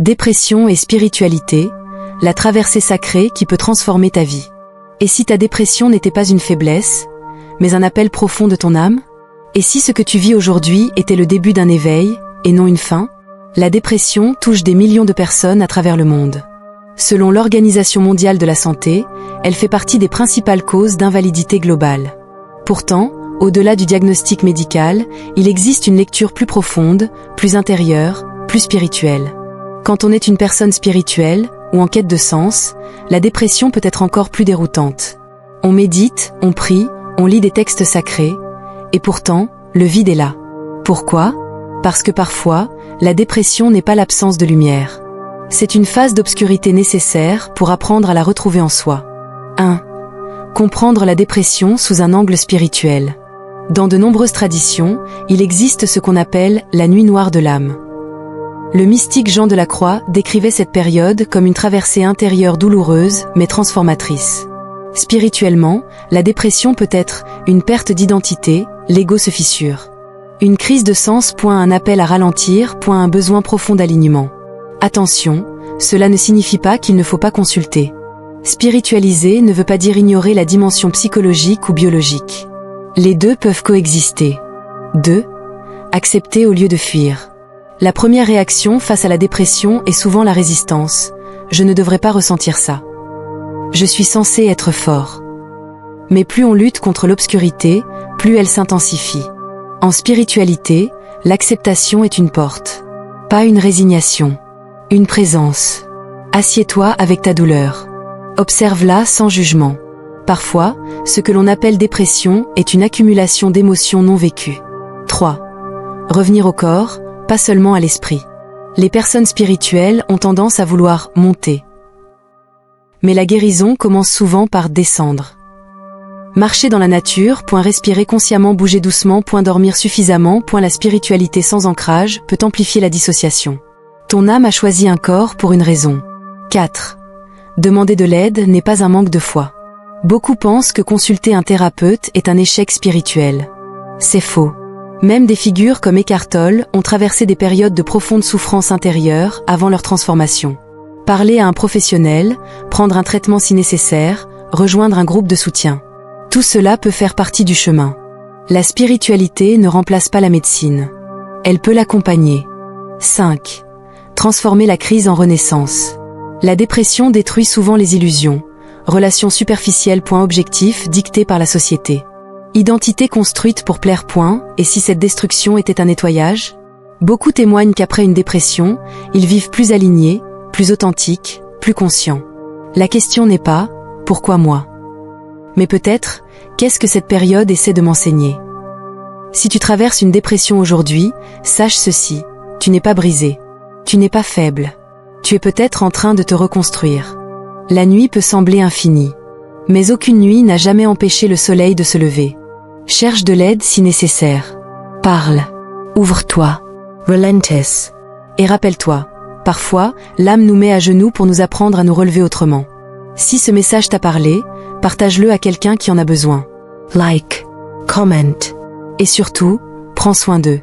Dépression et spiritualité, la traversée sacrée qui peut transformer ta vie. Et si ta dépression n'était pas une faiblesse, mais un appel profond de ton âme? Et si ce que tu vis aujourd'hui était le début d'un éveil, et non une fin? La dépression touche des millions de personnes à travers le monde. Selon l'Organisation mondiale de la santé, elle fait partie des principales causes d'invalidité globale. Pourtant, au-delà du diagnostic médical, il existe une lecture plus profonde, plus intérieure, plus spirituelle. Quand on est une personne spirituelle, ou en quête de sens, la dépression peut être encore plus déroutante. On médite, on prie, on lit des textes sacrés, et pourtant, le vide est là. Pourquoi? Parce que parfois, la dépression n'est pas l'absence de lumière. C'est une phase d'obscurité nécessaire pour apprendre à la retrouver en soi. 1. Comprendre la dépression sous un angle spirituel. Dans de nombreuses traditions, il existe ce qu'on appelle la nuit noire de l'âme. Le mystique Jean de la Croix décrivait cette période comme une traversée intérieure douloureuse mais transformatrice. Spirituellement, la dépression peut être une perte d'identité, l'ego se fissure. Une crise de sens, un appel à ralentir, un besoin profond d'alignement. Attention, cela ne signifie pas qu'il ne faut pas consulter. Spiritualiser ne veut pas dire ignorer la dimension psychologique ou biologique. Les deux peuvent coexister. 2. Accepter au lieu de fuir. La première réaction face à la dépression est souvent la résistance. Je ne devrais pas ressentir ça. Je suis censé être fort. Mais plus on lutte contre l'obscurité, plus elle s'intensifie. En spiritualité, l'acceptation est une porte. Pas une résignation. Une présence. Assieds-toi avec ta douleur. Observe-la sans jugement. Parfois, ce que l'on appelle dépression est une accumulation d'émotions non vécues. 3. Revenir au corps, pas seulement à l'esprit. Les personnes spirituelles ont tendance à vouloir monter. Mais la guérison commence souvent par descendre. Marcher dans la nature, respirer consciemment, bouger doucement, dormir suffisamment, la spiritualité sans ancrage peut amplifier la dissociation. Ton âme a choisi un corps pour une raison. 4. Demander de l'aide n'est pas un manque de foi. Beaucoup pensent que consulter un thérapeute est un échec spirituel. C'est faux. Même des figures comme Eckhart Tolle ont traversé des périodes de profonde souffrance intérieure avant leur transformation. Parler à un professionnel, prendre un traitement si nécessaire, rejoindre un groupe de soutien. Tout cela peut faire partie du chemin. La spiritualité ne remplace pas la médecine. Elle peut l'accompagner. 5. Transformer la crise en renaissance. La dépression détruit souvent les illusions. Relations superficielles, objectifs dictés par la société. Identité construite pour plaire, et si cette destruction était un nettoyage? Beaucoup témoignent qu'après une dépression, ils vivent plus alignés, plus authentiques, plus conscients. La question n'est pas « pourquoi moi ?» mais peut-être « qu'est-ce que cette période essaie de m'enseigner ?» Si tu traverses une dépression aujourd'hui, sache ceci, tu n'es pas brisé, tu n'es pas faible, tu es peut-être en train de te reconstruire. La nuit peut sembler infinie, mais aucune nuit n'a jamais empêché le soleil de se lever. Cherche de l'aide si nécessaire. Parle. Ouvre-toi. Relentless. Et rappelle-toi, parfois, l'âme nous met à genoux pour nous apprendre à nous relever autrement. Si ce message t'a parlé, partage-le à quelqu'un qui en a besoin. Like. Comment. Et surtout, prends soin d'eux.